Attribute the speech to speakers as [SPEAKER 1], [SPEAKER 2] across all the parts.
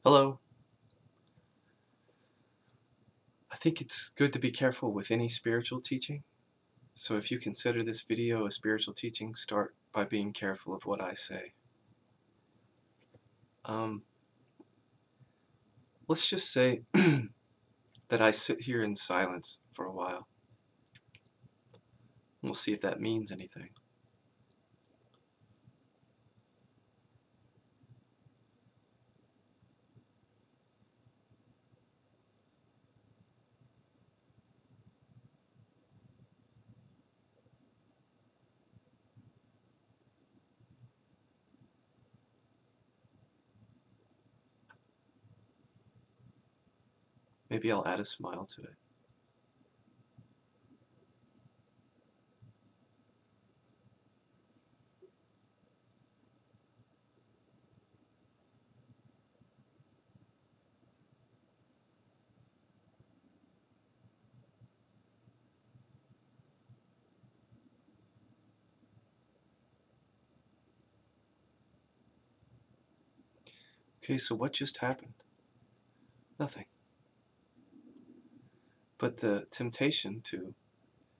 [SPEAKER 1] Hello. I think it's good to be careful with any spiritual teaching. So if you consider this video a spiritual teaching, start by being careful of what I say. Let's just say that I sit here in silence for a while. We'll see if that means anything. Maybe I'll add a smile to it. Okay, so what just happened? Nothing. But the temptation to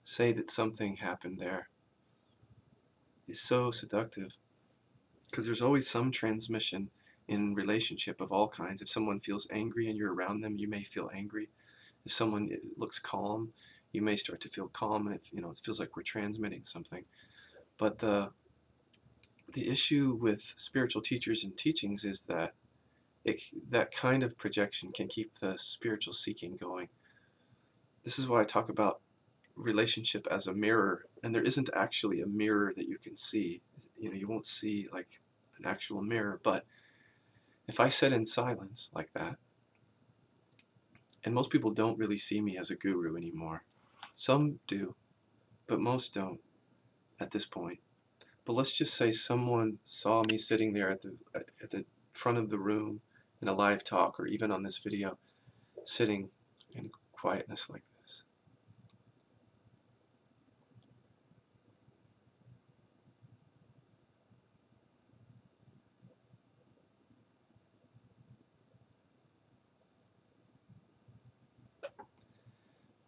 [SPEAKER 1] say that something happened there is so seductive, because there's always some transmission in relationship of all kinds. If someone feels angry and you're around them, you may feel angry. If someone looks calm, you may start to feel calm, and it feels like we're transmitting something. But the issue with spiritual teachers and teachings is that that kind of projection can keep the spiritual seeking going. This is why I talk about relationship as a mirror, and there isn't actually a mirror that you can see. You won't see like an actual mirror, but if I sit in silence like that, and most people don't really see me as a guru anymore. Some do, but most don't at this point. But let's just say someone saw me sitting there at the front of the room in a live talk, or even on this video, sitting in quietness like this.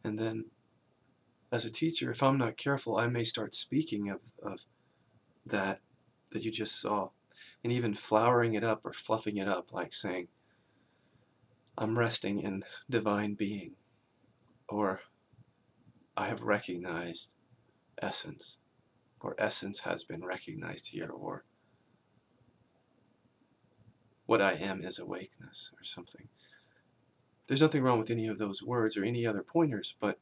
[SPEAKER 1] And then, as a teacher, if I'm not careful, I may start speaking of that you just saw, and even flowering it up or fluffing it up, like saying, I'm resting in divine being, or I have recognized essence, or essence has been recognized here, or what I am is awakeness, or something. There's nothing wrong with any of those words or any other pointers, but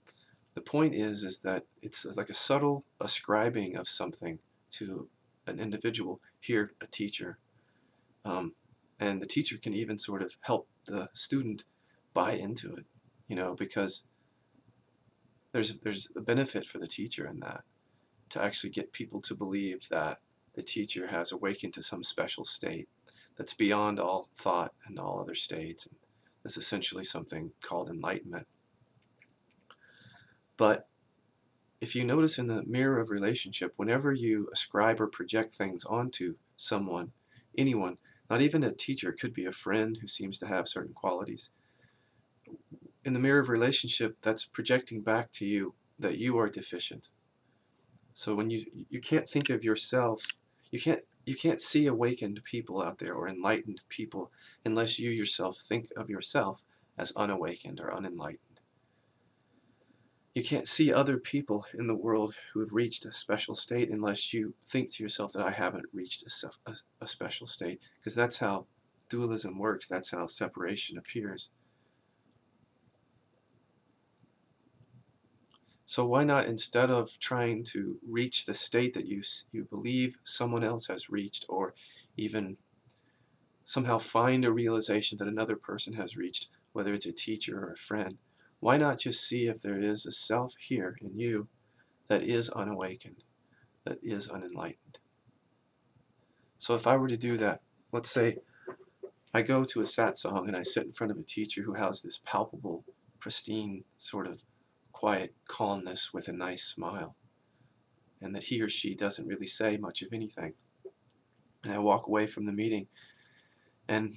[SPEAKER 1] the point is that it's like a subtle ascribing of something to an individual, here a teacher. And the teacher can even sort of help the student buy into it, because there's a benefit for the teacher in that, to actually get people to believe that the teacher has awakened to some special state that's beyond all thought and all other states. And that's essentially something called enlightenment. But if you notice in the mirror of relationship, whenever you ascribe or project things onto someone, anyone, not even a teacher, it could be a friend who seems to have certain qualities, in the mirror of relationship, that's projecting back to you that you are deficient. So when you can't think of yourself, you can't see awakened people out there or enlightened people unless you yourself think of yourself as unawakened or unenlightened. You can't see other people in the world who have reached a special state unless you think to yourself that I haven't reached a special state, because that's how dualism works. That's how separation appears. So why not, instead of trying to reach the state that you believe someone else has reached, or even somehow find a realization that another person has reached, whether it's a teacher or a friend, why not just see if there is a self here in you that is unawakened, that is unenlightened? So if I were to do that, let's say I go to a satsang and I sit in front of a teacher who has this palpable, pristine, sort of quiet calmness with a nice smile, and that he or she doesn't really say much of anything. And I walk away from the meeting, and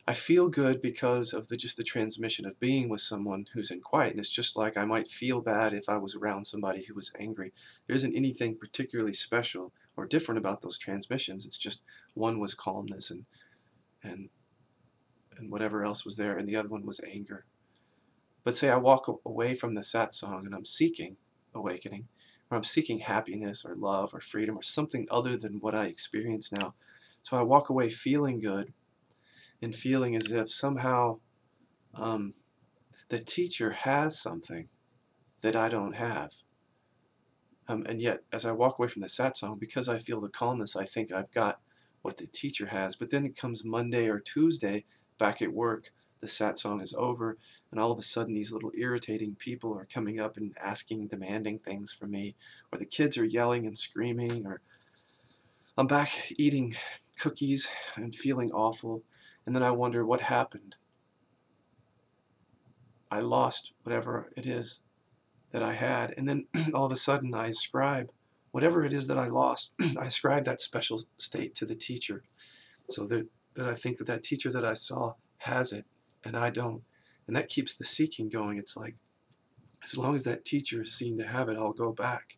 [SPEAKER 1] I feel good because of just the transmission of being with someone who's in quietness, just like I might feel bad if I was around somebody who was angry. There isn't anything particularly special or different about those transmissions. It's just one was calmness and whatever else was there, and the other one was anger. But say I walk away from the satsang and I'm seeking awakening, or I'm seeking happiness or love or freedom or something other than what I experience now. So I walk away feeling good and feeling as if somehow the teacher has something that I don't have. And yet, as I walk away from the satsang, because I feel the calmness, I think I've got what the teacher has. But then it comes Monday or Tuesday, back at work, the satsang is over, and all of a sudden these little irritating people are coming up and asking, demanding things from me, or the kids are yelling and screaming, or I'm back eating cookies and feeling awful, and then I wonder what happened. I lost whatever it is that I had, and then all of a sudden I ascribe whatever it is that I lost, I ascribe that special state to the teacher, so that I think that that teacher that I saw has it, and I don't. And that keeps the seeking going. It's like, as long as that teacher is seen to have it, I'll go back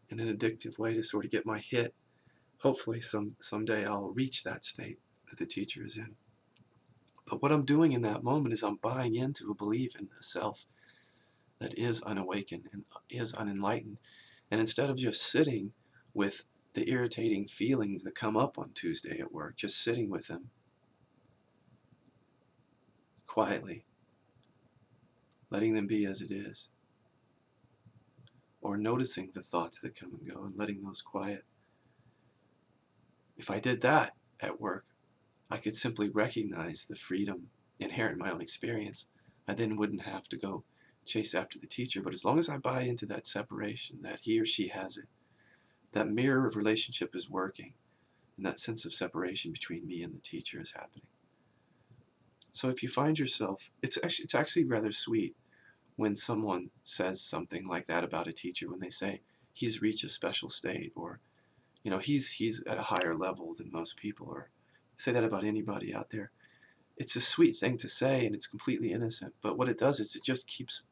[SPEAKER 1] in an addictive way to sort of get my hit. Hopefully someday I'll reach that state that the teacher is in. But what I'm doing in that moment is I'm buying into a belief in a self that is unawakened and is unenlightened. And instead of just sitting with the irritating feelings that come up on Tuesday at work, just sitting with them quietly, letting them be as it is, or noticing the thoughts that come and go and letting those quiet. If I did that at work, I could simply recognize the freedom inherent in my own experience. I then wouldn't have to go chase after the teacher. But as long as I buy into that separation, that he or she has it, that mirror of relationship is working, and that sense of separation between me and the teacher is happening. So if you find yourself, it's actually rather sweet when someone says something like that about a teacher, when they say he's reached a special state, or he's at a higher level than most people, or say that about anybody out there. It's a sweet thing to say, and it's completely innocent. But what it does is it just keeps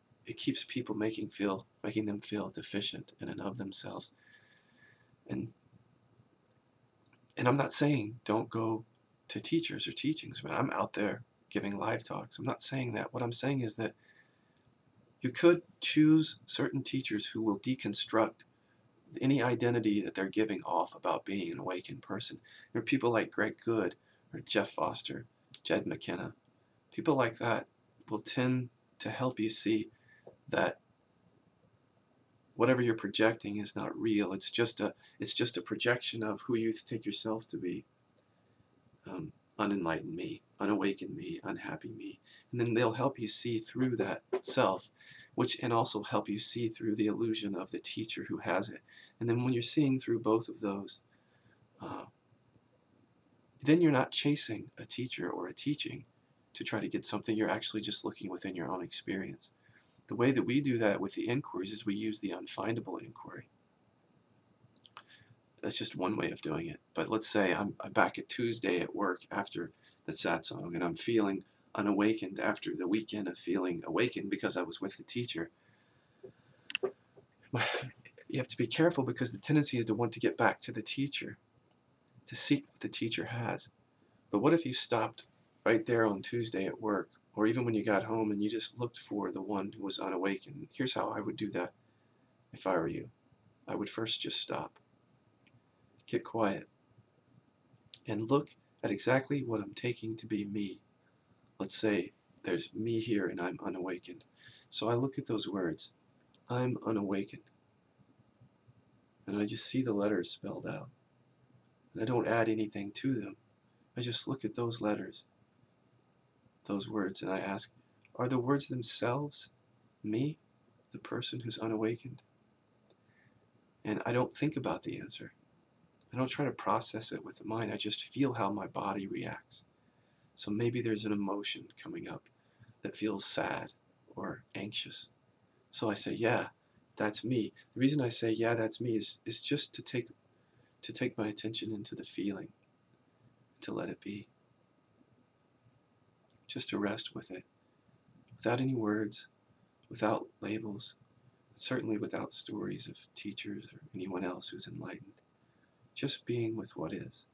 [SPEAKER 1] people making them feel deficient in and of themselves. And I'm not saying don't go to teachers or teachings. When I'm out there giving live talks, I'm not saying that. What I'm saying is that you could choose certain teachers who will deconstruct any identity that they're giving off about being an awakened person. There are people like Greg Good or Jeff Foster, Jed McKenna. People like that will tend to help you see that whatever you're projecting is not real. It's just a projection of who you take yourself to be. Unenlightened me, unawakened me, unhappy me. And then they'll help you see through that self, and also help you see through the illusion of the teacher who has it. And then when you're seeing through both of those, then you're not chasing a teacher or a teaching to try to get something. You're actually just looking within your own experience. The way that we do that with the inquiries is we use the unfindable inquiry. That's just one way of doing it. But let's say I'm back at Tuesday at work after the satsang, and I'm feeling unawakened after the weekend of feeling awakened because I was with the teacher. You have to be careful, because the tendency is to want to get back to the teacher, to seek what the teacher has. But what if you stopped right there on Tuesday at work, or even when you got home, and you just looked for the one who was unawakened? Here's how I would do that if I were you. I would first just stop. Get quiet and look at exactly what I'm taking to be me. Let's say there's me here and I'm unawakened. So I look at those words. I'm unawakened. And I just see the letters spelled out. And I don't add anything to them. I just look at those letters, those words, and I ask, are the words themselves me, the person who's unawakened? And I don't think about the answer. I don't try to process it with the mind. I just feel how my body reacts. So maybe there's an emotion coming up that feels sad or anxious. So I say, yeah, that's me. The reason I say, yeah, that's me is just to take my attention into the feeling, to let it be. just to rest with it, without any words, without labels, certainly without stories of teachers or anyone else who's enlightened. Just being with what is.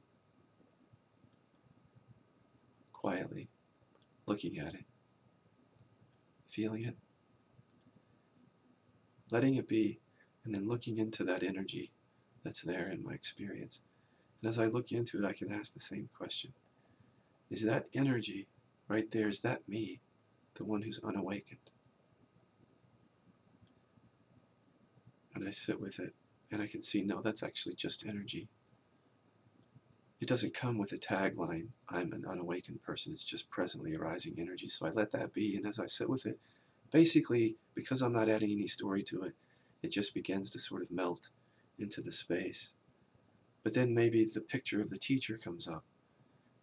[SPEAKER 1] Quietly, looking at it, feeling it, letting it be, and then looking into that energy that's there in my experience. And as I look into it, I can ask the same question. Is that energy right there, is that me, the one who's unawakened? And I sit with it, and I can see, no, that's actually just energy. It doesn't come with a tagline, I'm an unawakened person, it's just presently arising energy. So I let that be, and as I sit with it, basically, because I'm not adding any story to it, it just begins to sort of melt into the space. But then maybe the picture of the teacher comes up.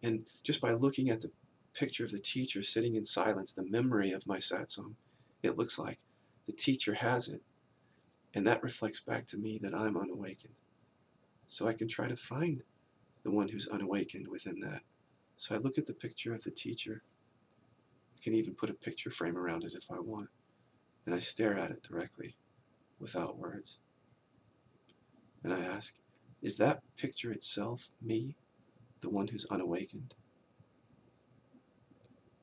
[SPEAKER 1] And just by looking at the picture of the teacher sitting in silence, the memory of my satsang, it looks like the teacher has it. And that reflects back to me that I'm unawakened. So I can try to find the one who's unawakened within that. So I look at the picture of the teacher. I can even put a picture frame around it if I want. And I stare at it directly, without words. And I ask, is that picture itself me, the one who's unawakened?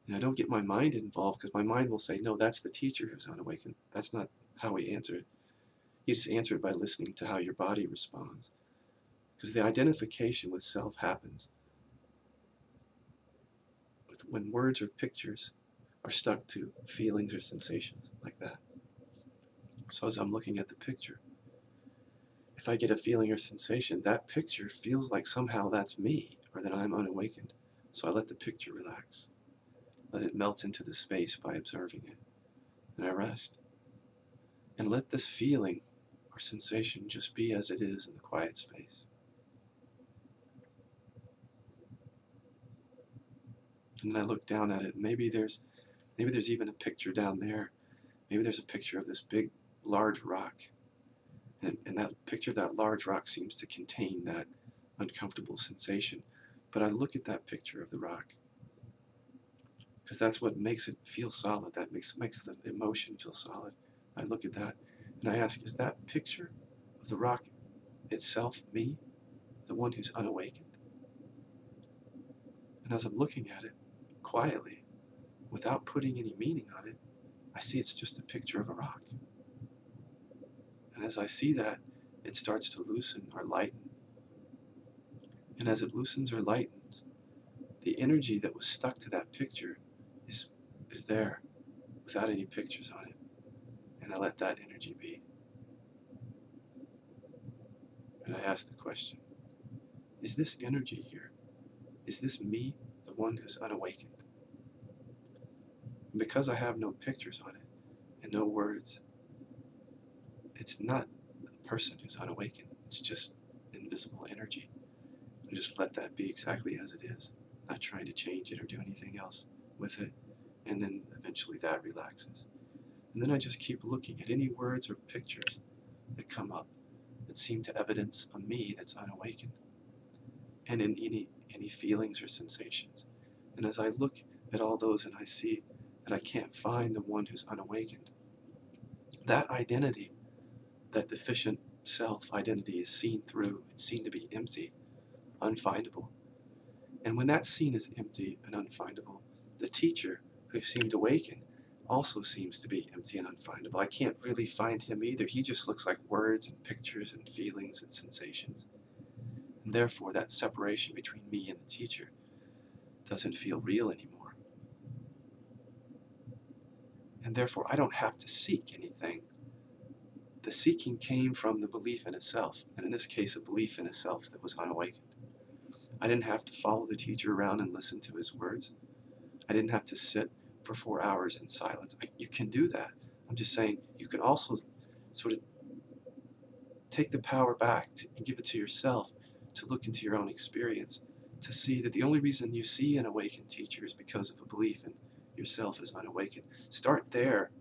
[SPEAKER 1] And I don't get my mind involved, because my mind will say, no, that's the teacher who's unawakened. That's not how we answer it. You just answer it by listening to how your body responds. Because the identification with self happens when words or pictures are stuck to feelings or sensations like that. So as I'm looking at the picture, if I get a feeling or sensation, that picture feels like somehow that's me, or that I'm unawakened. So I let the picture relax. Let it melt into the space by observing it. And I rest. And let this feeling or sensation just be as it is in the quiet space. And then I look down at it. Maybe there's even a picture down there. Maybe there's a picture of this big, large rock. And that picture of that large rock seems to contain that uncomfortable sensation. But I look at that picture of the rock, because that's what makes it feel solid. That makes the emotion feel solid. I look at that and I ask, is that picture of the rock itself me, the one who's unawakened? And as I'm looking at it, quietly, without putting any meaning on it, I see it's just a picture of a rock. And as I see that, it starts to loosen or lighten. And as it loosens or lightens, the energy that was stuck to that picture is there, without any pictures on it. And I let that energy be. And I ask the question, is this energy here, is this me, the one who's unawakened? And because I have no pictures on it, and no words, it's not a person who's unawakened, it's just invisible energy. I just let that be exactly as it is, not trying to change it or do anything else with it, and then eventually that relaxes. And then I just keep looking at any words or pictures that come up that seem to evidence a me that's unawakened, and in any feelings or sensations. And as I look at all those and I see that I can't find the one who's unawakened, that identity, that deficient self-identity is seen through. It's seen to be empty, unfindable. And when that's seen as empty and unfindable, the teacher who seemed awakened also seems to be empty and unfindable. I can't really find him either. He just looks like words and pictures and feelings and sensations. And therefore, that separation between me and the teacher doesn't feel real anymore. And therefore, I don't have to seek anything. The seeking came from the belief in a self, and in this case, a belief in a self that was unawakened. I didn't have to follow the teacher around and listen to his words. I didn't have to sit for 4 hours in silence. You can do that. I'm just saying you can also sort of take the power back and give it to yourself to look into your own experience, to see that the only reason you see an awakened teacher is because of a belief in yourself as unawakened. Start there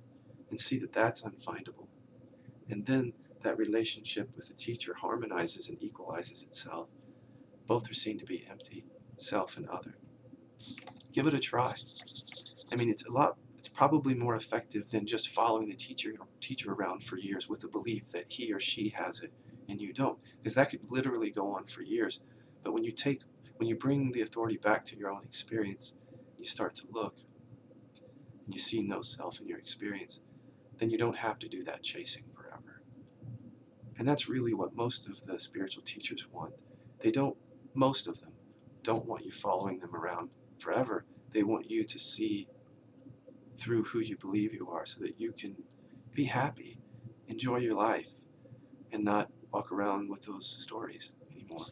[SPEAKER 1] and see that that's unfindable. And then that relationship with the teacher harmonizes and equalizes itself. Both are seen to be empty, self and other. Give it a try. I mean, it's probably more effective than just following the teacher around for years with the belief that he or she has it and you don't, because that could literally go on for years. But when you bring the authority back to your own experience, you start to look and you see no self in your experience, then you don't have to do that chasing forever. And that's really what most of the spiritual teachers want. Most of them don't want you following them around forever. They want you to see through who you believe you are so that you can be happy, enjoy your life, and not walk around with those stories anymore.